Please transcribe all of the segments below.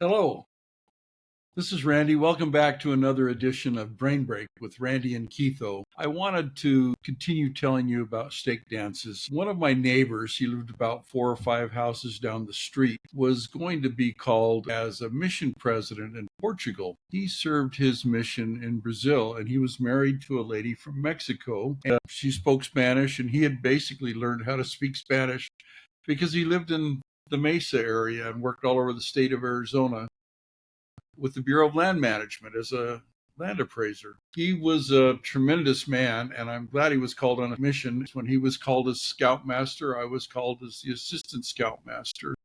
Hello, this is Randy. Welcome back to another edition of Brain Break with Randy and Keitho. I wanted to continue telling you about stake dances. One of my neighbors, he lived about 4 or 5 houses down the street, was going to be called as a mission president in Portugal. He served his mission in Brazil and he was married to a lady from Mexico. And she spoke Spanish and he had basically learned how to speak Spanish because he lived in the Mesa area and worked all over the state of Arizona with the Bureau of Land Management as a land appraiser. He was a tremendous man, and I'm glad he was called on a mission. When he was called as scoutmaster, I was called as the assistant scoutmaster.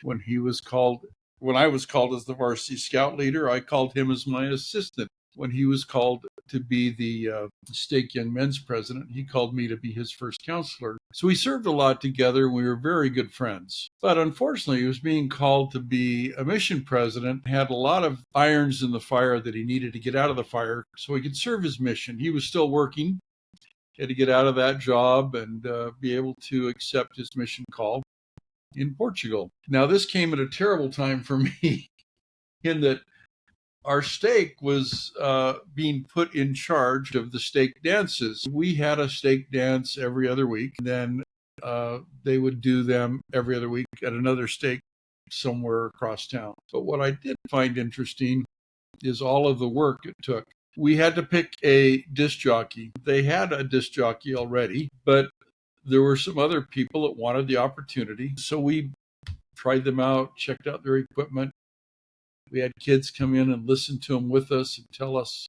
When he was called, when I was called as the varsity scout leader, I called him as my assistant. When he was called to be the Stake Young Men's president, he called me to be his first counselor. So we served a lot together. We were very good friends. But unfortunately, he was being called to be a mission president, had a lot of irons in the fire that he needed to get out of the fire so he could serve his mission. He was still working, he had to get out of that job and be able to accept his mission call in Portugal. Now, this came at a terrible time for me in that our stake was being put in charge of the stake dances. We had a stake dance every other week. Then they would do them every other week at another stake somewhere across town. But what I did find interesting is all of the work it took. We had to pick a disc jockey. They had a disc jockey already, but there were some other people that wanted the opportunity. So we tried them out, checked out their equipment. We had kids come in and listen to them with us and tell us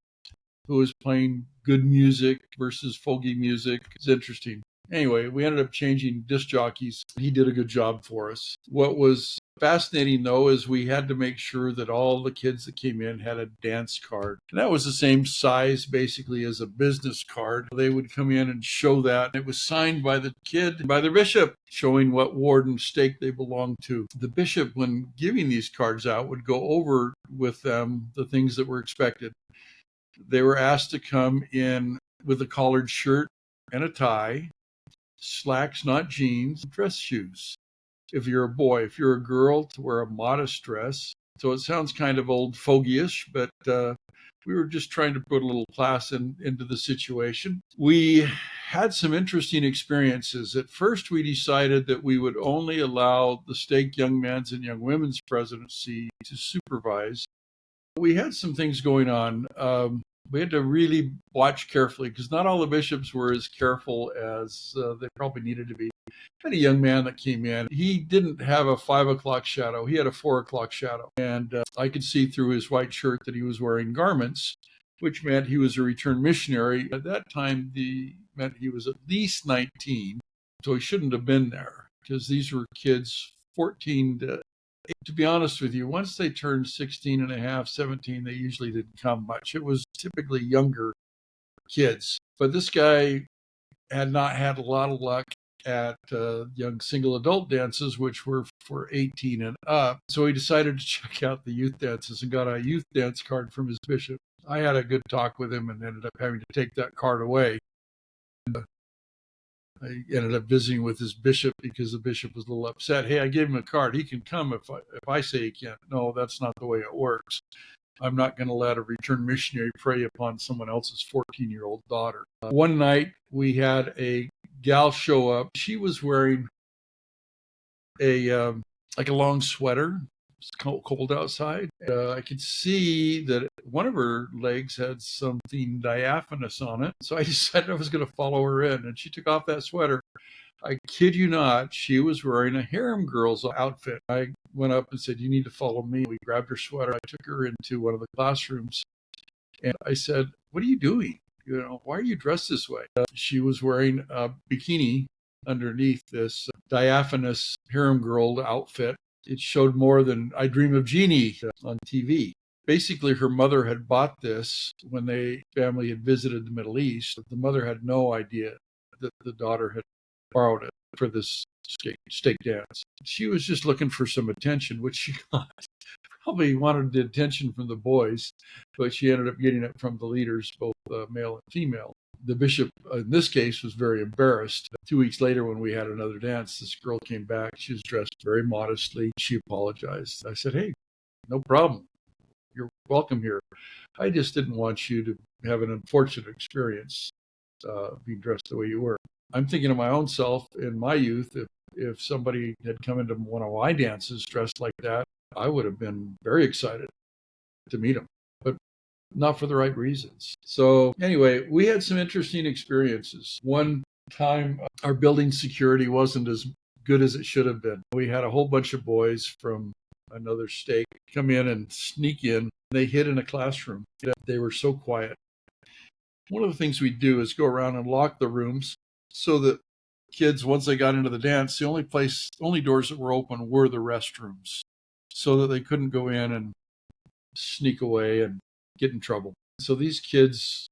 who was playing good music versus folky music. It's interesting. Anyway, we ended up changing disc jockeys. He did a good job for us. What was fascinating, though, is we had to make sure that all the kids that came in had a dance card. And that was the same size, basically, as a business card. They would come in and show that. It was signed by the kid, by their bishop, showing what ward and stake they belonged to. The bishop, when giving these cards out, would go over with them the things that were expected. They were asked to come in with a collared shirt and a tie, slacks, not jeans, dress shoes. If you're a boy, if you're a girl, to wear a modest dress. So it sounds kind of old fogyish, but we were just trying to put a little class into the situation. We had some interesting experiences. At first, we decided that we would only allow the stake young men's and young women's presidency to supervise. We had some things going on. We had to really watch carefully because not all the bishops were as careful as they probably needed to be. I had a young man that came in. He didn't have a 5 o'clock shadow. He had a 4 o'clock shadow. And I could see through his white shirt that he was wearing garments, which meant he was a returned missionary. At that time, meant he was at least 19. So he shouldn't have been there because these were kids 14 to be honest with you, once they turned 16 and a half, 17, they usually didn't come much. It was typically younger kids. But this guy had not had a lot of luck at young single adult dances, which were for 18 and up. So he decided to check out the youth dances and got a youth dance card from his bishop. I had a good talk with him and ended up having to take that card away. I ended up visiting with his bishop because the bishop was a little upset. Hey, I gave him a card. He can come if I say he can't. No, that's not the way it works. I'm not going to let a returned missionary prey upon someone else's 14-year-old daughter. One night we had a gal show up. She was wearing a like a long sweater. It's cold outside. I could see that one of her legs had something diaphanous on it. So I decided I was going to follow her in. And she took off that sweater. I kid you not, she was wearing a harem girl's outfit. I went up and said, "You need to follow me." We grabbed her sweater. I took her into one of the classrooms. And I said, "What are you doing? Why are you dressed this way?" She was wearing a bikini underneath this diaphanous harem girl outfit. It showed more than I Dream of Jeannie on TV. Basically, her mother had bought this when the family had visited the Middle East. The mother had no idea that the daughter had borrowed it for this stake dance. She was just looking for some attention, which she got. Probably wanted the attention from the boys, but she ended up getting it from the leaders, both male and female. The bishop, in this case, was very embarrassed. 2 weeks later, when we had another dance, this girl came back. She was dressed very modestly. She apologized. I said, "Hey, No problem. You're welcome here. I just didn't want you to have an unfortunate experience being dressed the way you were. I'm thinking of my own self in my youth. If somebody had come into one of my dances dressed like that, I would have been very excited to meet them, but not for the right reasons. So anyway, we had some interesting experiences. One time, our building security wasn't as good as it should have been. We had a whole bunch of boys from another state come in and sneak in. They hid in a classroom. They were so quiet. One of the things we do is go around and lock the rooms so that kids, once they got into the dance, the only doors that were open were the restrooms, so that they couldn't go in and sneak away and get in trouble. So these kids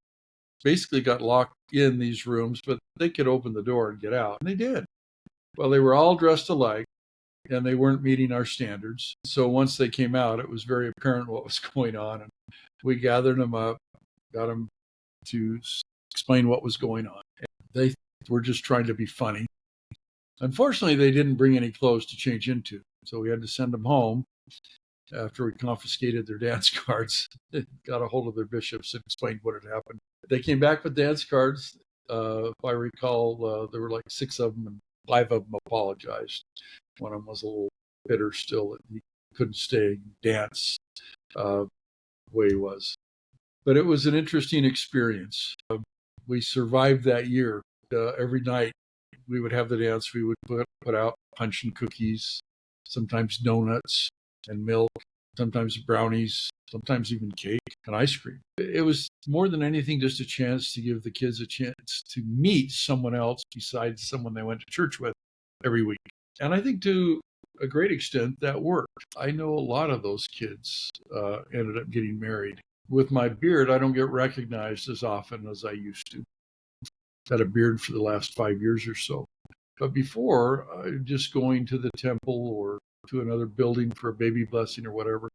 basically got locked in these rooms, but they could open the door and get out. And they did. Well, they were all dressed alike and they weren't meeting our standards. So once they came out, it was very apparent what was going on. And we gathered them up, got them to explain what was going on. They were just trying to be funny. Unfortunately, they didn't bring any clothes to change into, so we had to send them home after we confiscated their dance cards. Got a hold of their bishops and explained what had happened. They came back with dance cards. If I recall, there were like 6 of them, and 5 of them apologized. One of them was a little bitter still that he couldn't stay and dance the way he was. But it was an interesting experience. We survived that year. Every night we would have the dance. We would put out punch and cookies, sometimes donuts and milk, sometimes brownies, sometimes even cake and ice cream. It was more than anything just a chance to give the kids a chance to meet someone else besides someone they went to church with every week. And I think to a great extent that worked. I know a lot of those kids ended up getting married. With my beard, I don't get recognized as often as I used to. Had a beard for the last 5 years or so. But before, just going to the temple or to another building for a baby blessing or whatever,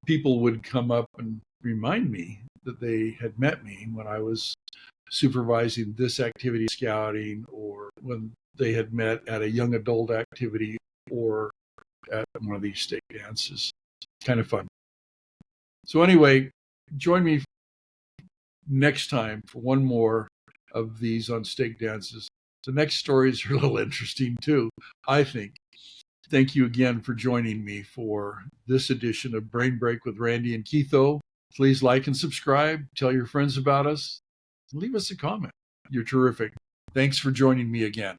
people would come up and remind me that they had met me when I was supervising this activity, scouting, or when they had met at a young adult activity or at one of these stake dances. Kind of fun. So anyway, join me next time for one more of these on stake dances. The next stories are a little interesting too, I think. Thank you again for joining me for this edition of Brain Break with Randy and Keitho. Please like and subscribe, tell your friends about us, and leave us a comment. You're terrific. Thanks for joining me again.